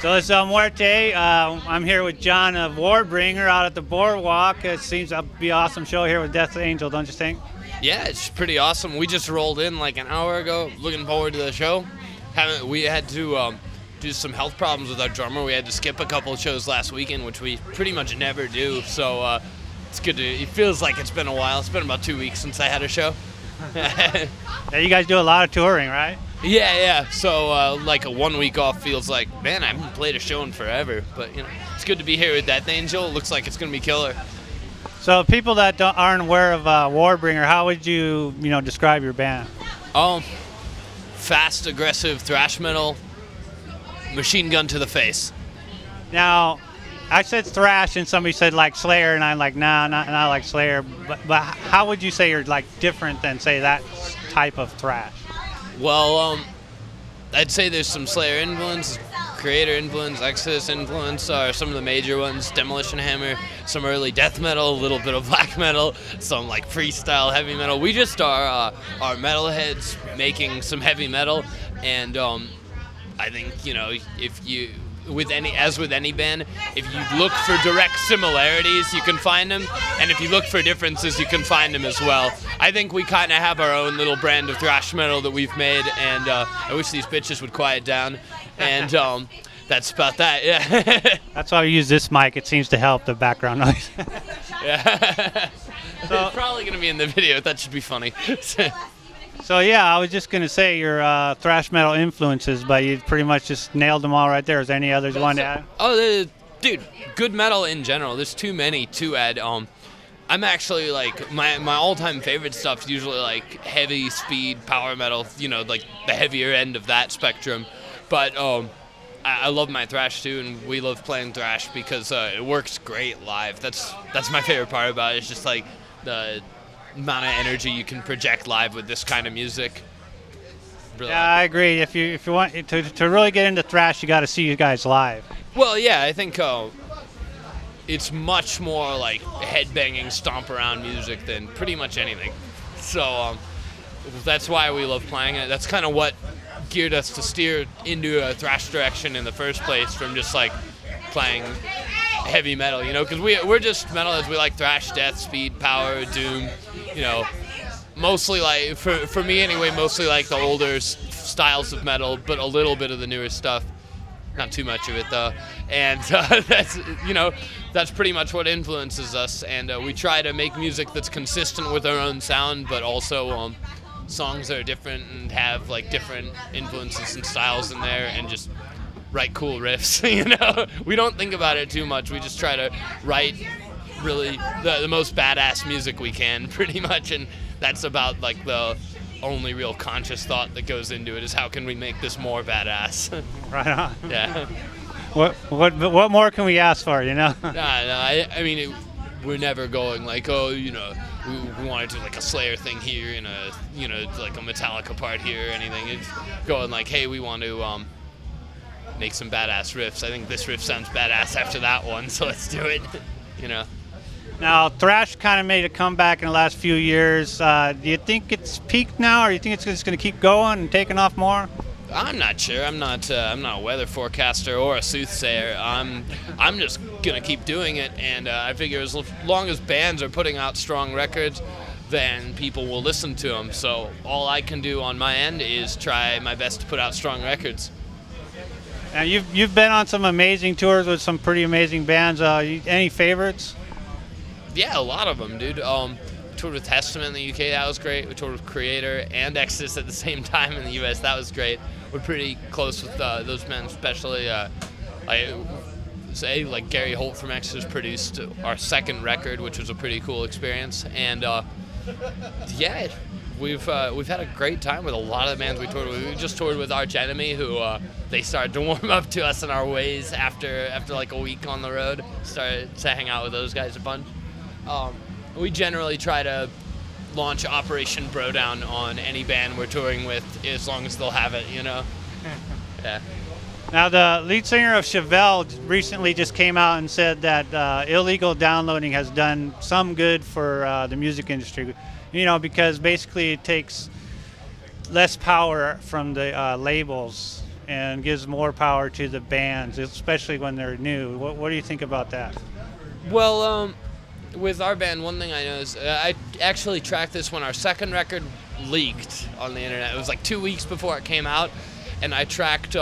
So it's Muerte. I'm here with John of Warbringer out at the Boardwalk. It seems to be an awesome show here with Death Angel, don't you think? Yeah, it's pretty awesome. We just rolled in like an hour ago. Looking forward to the show. We had to do some health problems with our drummer. We had to skip a couple of shows last weekend, which we pretty much never do. So it's good to. It feels like it's been a while. It's been about 2 weeks since I had a show. Yeah, you guys do a lot of touring, right? Yeah. So like a 1 week off feels like, man, I haven't played a show in forever. But you know, it's good to be here with Death Angel. It looks like it's gonna be killer. So people that aren't aware of Warbringer, how would you describe your band? Fast, aggressive thrash metal, machine gun to the face. Now, I said thrash and somebody said like Slayer, and I'm like, nah, not like Slayer. But how would you say you're like different than say that type of thrash? Well, I'd say there's some Slayer influence, Creator influence, Exodus influence are some of the major ones. Demolition Hammer, some early death metal, a little bit of black metal, some like freestyle heavy metal. We just are metalheads making some heavy metal, and I think if you with any band, if you look for direct similarities, you can find them, and if you look for differences, you can find them as well. I think we kind of have our own little brand of thrash metal that we've made, and I wish these bitches would quiet down, and that's about that. Yeah. That's why we use this mic. It seems to help the background noise. Yeah. So, it's probably going to be in the video. That should be funny. So yeah, I was just gonna say your thrash metal influences, but you pretty much just nailed them all right there. Is there any others you wanted to add? Oh, dude, good metal in general. There's too many to add. I'm actually like my all-time favorite stuff's usually like heavy speed power metal. Like the heavier end of that spectrum. But I love my thrash too, and we love playing thrash because it works great live. That's my favorite part about it. It's just like the amount of energy you can project live with this kind of music. Really. Yeah, I agree. If you want to really get into thrash, you got to see you guys live. Well, yeah, I think it's much more like headbanging, stomp around music than pretty much anything. So that's why we love playing it. That's kind of what geared us to steer into a thrash direction in the first place, from just like playing heavy metal, because we're just metalheads. We like thrash, death, speed, power, doom, mostly like, for me anyway, mostly like the older styles of metal, but a little bit of the newer stuff, not too much of it though, and that's pretty much what influences us, and we try to make music that's consistent with our own sound, but also songs that are different and have like different influences and styles in there, and just write cool riffs. We don't think about it too much. We just try to write really the most badass music we can, pretty much, and that's about like the only real conscious thought that goes into it, is how can we make this more badass. Right on. Yeah. What more can we ask for? No, I mean, we're never going like, we want to do like a Slayer thing here and like a Metallica part here or anything. It's going like, hey, we want to make some badass riffs. I think this riff sounds badass after that one, so let's do it. Now, thrash kind of made a comeback in the last few years. Do you think it's peaked now, or do you think it's just going to keep going and taking off more? I'm not sure. I'm not a weather forecaster or a soothsayer. I'm just gonna keep doing it, and I figure as long as bands are putting out strong records, then people will listen to them. So all I can do on my end is try my best to put out strong records. Now, you've been on some amazing tours with some pretty amazing bands. Any favorites? Yeah, a lot of them, dude. We toured with Testament in the UK. That was great. We toured with Creator and Exodus at the same time in the US. That was great. We're pretty close with those bands, especially. Like Gary Holt from Exodus produced our second record, which was a pretty cool experience. And yeah, we've had a great time with a lot of the bands we toured with. We just toured with Arch Enemy, who they started to warm up to us in our ways after like a week on the road. Started to hang out with those guys a bunch. We generally try to launch Operation Brodown on any band we're touring with, as long as they'll have it, Yeah. Now, the lead singer of Kevill recently just came out and said that illegal downloading has done some good for the music industry, because basically it takes less power from the labels and gives more power to the bands, especially when they're new. What do you think about that? Well, with our band, one thing I know is I actually tracked this when our second record leaked on the internet. It was like 2 weeks before it came out, and I tracked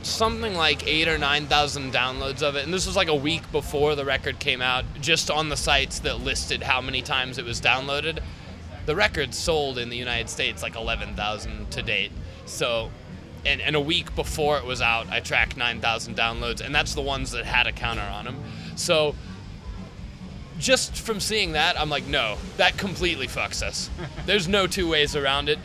something like 8,000 or 9,000 downloads of it. And this was like a week before the record came out, just on the sites that listed how many times it was downloaded. The record sold in the United States like 11,000 to date. So, and a week before it was out, I tracked 9,000 downloads, and that's the ones that had a counter on them. So, just from seeing that, I'm like, no, that completely fucks us. There's no two ways around it.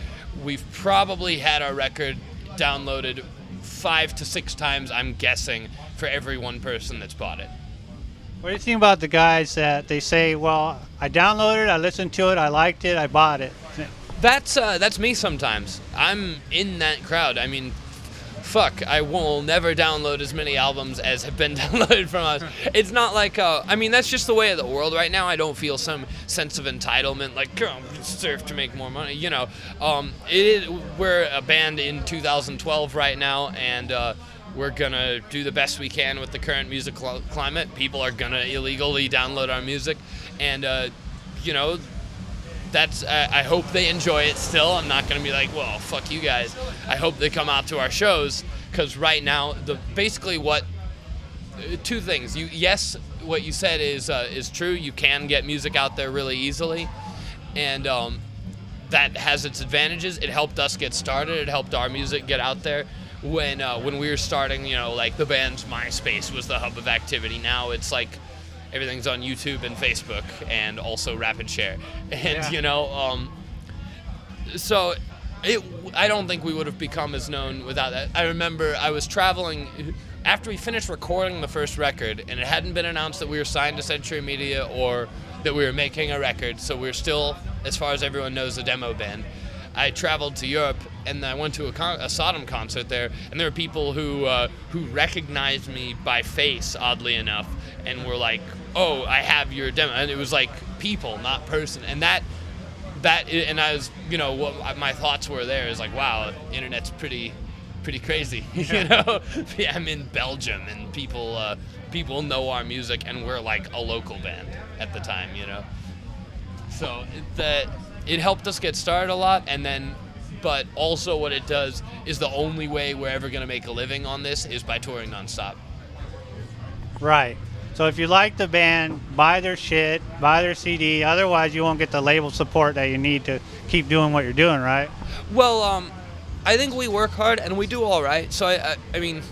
We've probably had our record downloaded 5 to 6 times, I'm guessing, for every one person that's bought it. What do you think about the guys that they say, well, I downloaded it, I listened to it, I liked it, I bought it? That's me sometimes. I'm in that crowd. I mean, fuck, I will never download as many albums as have been downloaded from us. It's not like, I mean, that's just the way of the world right now. I don't feel some sense of entitlement, like, oh, surf to make more money, you know. We're a band in 2012 right now, and we're gonna do the best we can with the current music climate. People are gonna illegally download our music, and, you know, I hope they enjoy it still. I'm not going to be like, well, fuck you guys. I hope they come out to our shows, because right now, basically two things. Yes, what you said is true. You can get music out there really easily, and that has its advantages. It helped us get started. It helped our music get out there. When we were starting, you know, like the band's MySpace was the hub of activity. Now it's like everything's on YouTube and Facebook, and also Rapid Share. And, yeah. You know, so I don't think we would have become as known without that. I remember I was traveling after we finished recording the first record, and it hadn't been announced that we were signed to Century Media or that we were making a record, so we're still, as far as everyone knows, a demo band. I traveled to Europe, and I went to a Sodom concert there, and there were people who recognized me by face, oddly enough, and were like, "Oh, I have your demo," and it was like people, not person, and and I was, you know, what my thoughts were there is like, wow, internet's pretty crazy, you know. Yeah, I'm in Belgium, and people know our music, and we're like a local band at the time, you know. So it helped us get started a lot, but also what it does is the only way we're ever going to make a living on this is by touring nonstop. Right. So if you like the band, buy their shit, buy their CD. Otherwise, you won't get the label support that you need to keep doing what you're doing, right? Well, I think we work hard, and we do all right. So, I mean,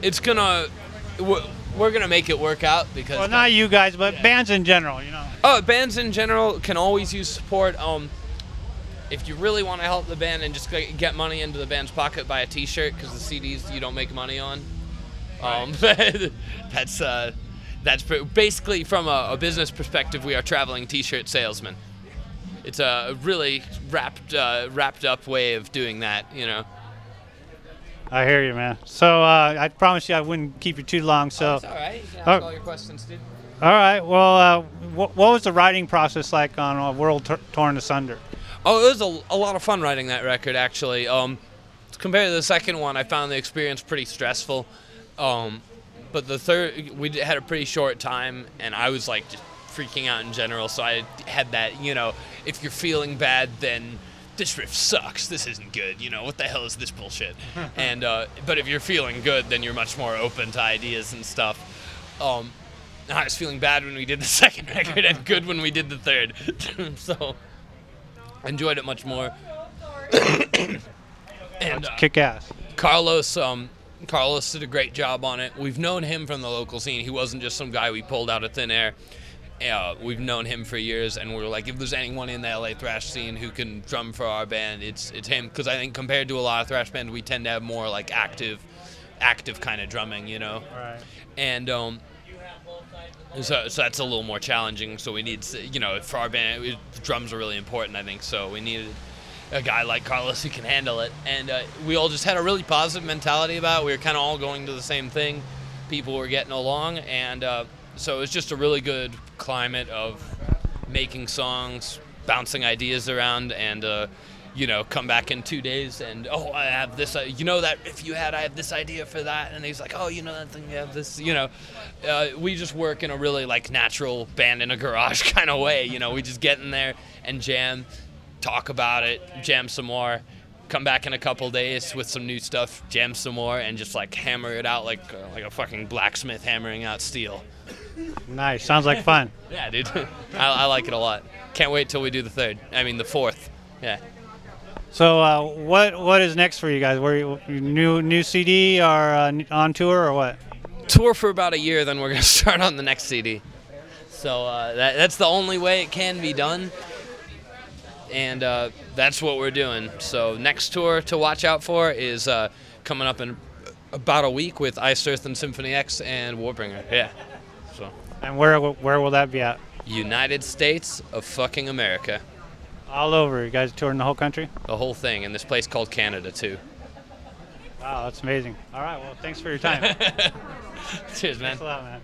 we're going to make it work out because... Well, not you guys, but yeah. Bands in general, you know. Oh, bands in general can always use support. If you really want to help the band and just get money into the band's pocket, buy a T-shirt, because the CDs you don't make money on. Right. That's basically, from a business perspective, we are traveling T-shirt salesmen. It's a really wrapped up way of doing that, you know. I hear you, man. So I promise you I wouldn't keep you too long. So it's all right. You can ask all your questions, dude. All right. Well, what was the writing process like on World Torn Asunder? Oh, it was a lot of fun writing that record, actually. Compared to the second one, I found the experience pretty stressful. But the third, we had a pretty short time, and I was like just freaking out in general. So I had that, you know, if you're feeling bad, then this riff sucks. This isn't good. You know, what the hell is this bullshit? And but if you're feeling good, then you're much more open to ideas and stuff. I was feeling bad when we did the second record, and good when we did the third. So I enjoyed it much more. And kick ass. Carlos did a great job on it. We've known him from the local scene. He wasn't just some guy we pulled out of thin air. We've known him for years, and we're like, if there's anyone in the LA thrash scene who can drum for our band, it's him. Because I think compared to a lot of thrash bands, we tend to have more like active kind of drumming, you know. Right. And so that's a little more challenging. So we need, you know, for our band, drums are really important, I think. So we needed a guy like Carlos who can handle it. And we all just had a really positive mentality about it. We were kind of all going to the same thing. People were getting along, and so it was just a really good climate of making songs, bouncing ideas around, and you know, come back in 2 days and, oh, I have this, you know, that if you had, I have this idea for that. And he's like, oh, you know that thing, you have this, you know. We just work in a really, like, natural band in a garage kind of way. You know, we just get in there and jam, talk about it, jam some more, come back in a couple days with some new stuff, jam some more, and just, like, hammer it out like a fucking blacksmith hammering out steel. Nice. Sounds like fun. Yeah, dude. I like it a lot. Can't wait till we do the fourth. Yeah. So what is next for you guys? Were you new CD or on tour or what? Tour for about a year, then we're going to start on the next CD. So that's the only way it can be done, and that's what we're doing. So next tour to watch out for is coming up in about a week with Ice Earth and Symphony X and Warbringer. Yeah. So. And where will that be at? United States of fucking America. All over. You guys touring the whole country? The whole thing, and this place called Canada too. Wow, that's amazing. All right, well, thanks for your time. Cheers, man. Thanks a lot, man.